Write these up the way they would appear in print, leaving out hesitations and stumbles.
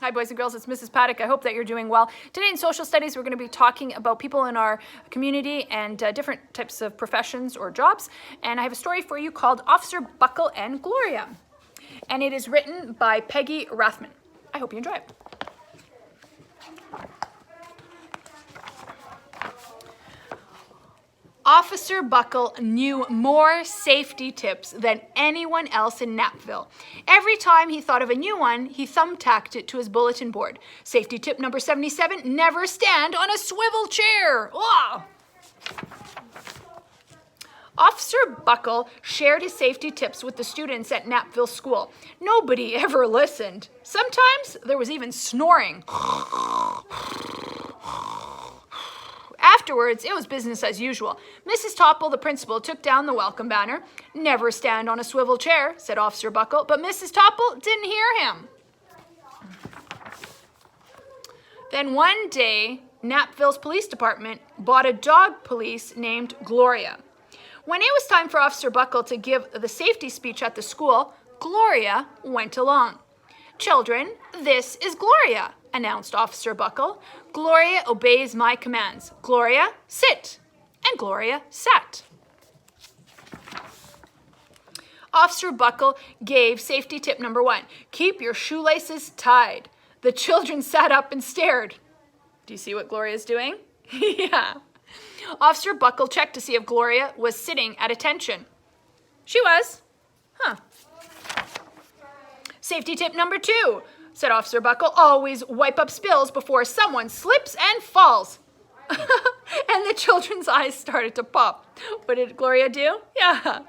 Hi, boys and girls. It's Mrs. Paddock. I hope that you're doing well. Today in social studies, we're going to be talking about people in our community and different types of professions or jobs. And I have a story for you called Officer Buckle and Gloria. And it is written by Peggy Rathmann. I hope you enjoy it. Officer Buckle knew more safety tips than anyone else in Knappville. Every time he thought of a new one, he thumbtacked it to his bulletin board. Safety tip number 77, never stand on a swivel chair. Ugh. Officer Buckle shared his safety tips with the students at Knappville School. Nobody ever listened. Sometimes there was even snoring. Afterwards, it was business as usual. Mrs. Topple, the principal, took down the welcome banner. Never stand on a swivel chair, said Officer Buckle, but Mrs. Topple didn't hear him. Then one day, Knappville's police department bought a dog police named Gloria. When it was time for Officer Buckle to give the safety speech at the school, Gloria went along. Children, this is Gloria, announced Officer Buckle. Gloria obeys my commands. Gloria, sit. And Gloria sat. Officer Buckle gave safety tip number 1. Keep your shoelaces tied. The children sat up and stared. Do you see what Gloria's doing? Yeah. Officer Buckle checked to see if Gloria was sitting at attention. She was. Huh. Safety tip number 2, said Officer Buckle, always wipe up spills before someone slips and falls. And the children's eyes started to pop. What did Gloria do? Yeah,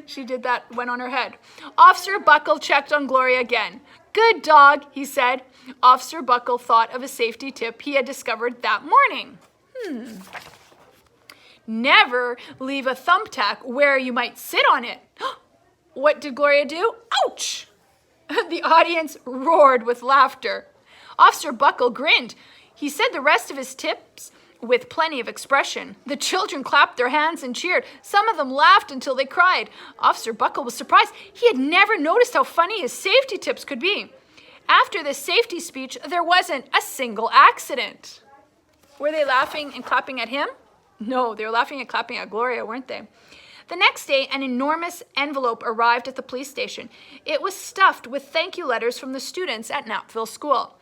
she did that, went on her head. Officer Buckle checked on Gloria again. Good dog, he said. Officer Buckle thought of a safety tip he had discovered that morning. Never leave a thumbtack where you might sit on it. What did Gloria do? Ouch! The audience roared with laughter. Officer Buckle grinned. He said the rest of his tips with plenty of expression. The children clapped their hands and cheered. Some of them laughed until they cried. Officer Buckle was surprised. He had never noticed how funny his safety tips could be. After this safety speech, there wasn't a single accident. Were they laughing and clapping at him? No, they were laughing and clapping at Gloria, weren't they? The next day, an enormous envelope arrived at the police station. It was stuffed with thank you letters from the students at Knappville School.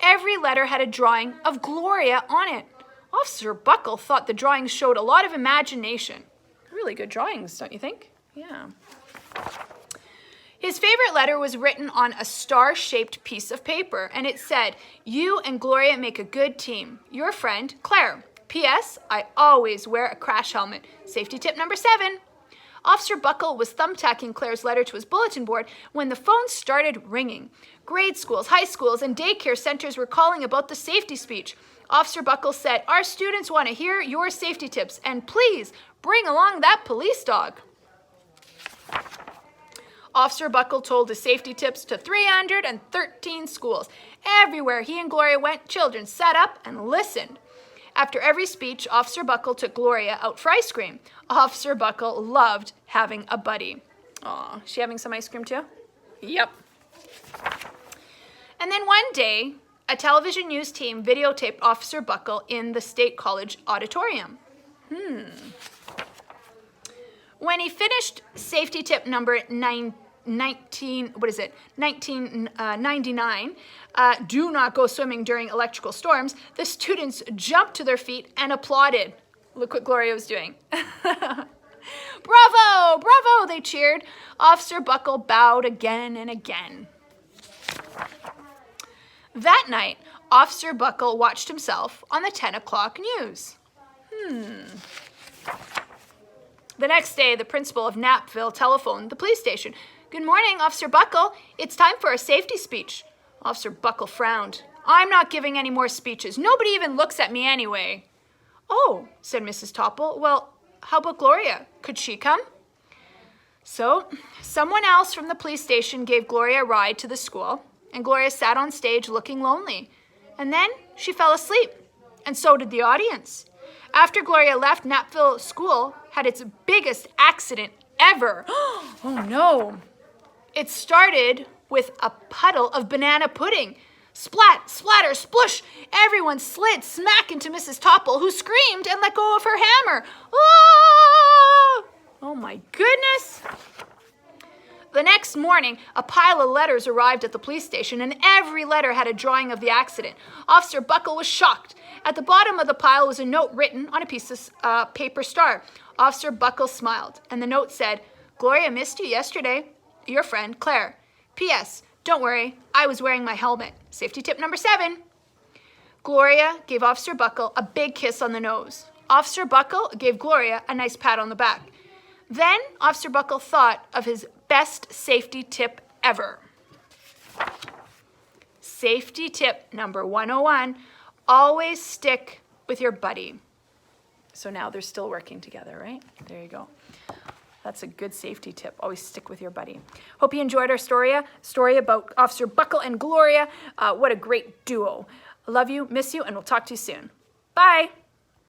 Every letter had a drawing of Gloria on it. Officer Buckle thought the drawings showed a lot of imagination. Really good drawings, don't you think? Yeah. His favorite letter was written on a star-shaped piece of paper, and it said, "You and Gloria make a good team. Your friend, Claire. P.S. I always wear a crash helmet. Safety tip number 7. Officer Buckle was thumbtacking Claire's letter to his bulletin board when the phone started ringing. Grade schools, high schools, and daycare centers were calling about the safety speech. Officer Buckle said, "Our students want to hear your safety tips, and please bring along that police dog." Officer Buckle told his safety tips to 313 schools. Everywhere he and Gloria went, children sat up and listened. After every speech, Officer Buckle took Gloria out for ice cream. Officer Buckle loved having a buddy. Aw, she having some ice cream too? Yep. And then one day, a television news team videotaped Officer Buckle in the State College auditorium. When he finished safety tip number 1999, do not go swimming during electrical storms, the students jumped to their feet and applauded. Look what Gloria was doing. Bravo, bravo, they cheered. Officer Buckle bowed again and again. That night, Officer Buckle watched himself on the 10 o'clock news. The next day, the principal of Knappville telephoned the police station. "Good morning, Officer Buckle. It's time for a safety speech." Officer Buckle frowned. "I'm not giving any more speeches. Nobody even looks at me anyway." "Oh," said Mrs. Topple. "Well, how about Gloria? Could she come?" So, someone else from the police station gave Gloria a ride to the school, and Gloria sat on stage looking lonely. And then she fell asleep, and so did the audience. After Gloria left, Knappville School had its biggest accident ever. Oh no! It started with a puddle of banana pudding. Splat, splatter, splush! Everyone slid smack into Mrs. Topple, who screamed and let go of her hammer. Ah! Oh my goodness! The next morning, a pile of letters arrived at the police station, and every letter had a drawing of the accident. Officer Buckle was shocked. At the bottom of the pile was a note written on a piece of paper star. Officer Buckle smiled, and the note said, "Gloria missed you yesterday. Your friend, Claire. P.S. Don't worry, I was wearing my helmet. Safety tip number 7. Gloria gave Officer Buckle a big kiss on the nose. Officer Buckle gave Gloria a nice pat on the back. Then Officer Buckle thought of his best safety tip ever. Safety tip number 101, always stick with your buddy. So now they're still working together, right? There you go. That's a good safety tip. Always stick with your buddy. Hope you enjoyed our story about Officer Buckle and Gloria. What a great duo. Love you, miss you, and we'll talk to you soon. Bye.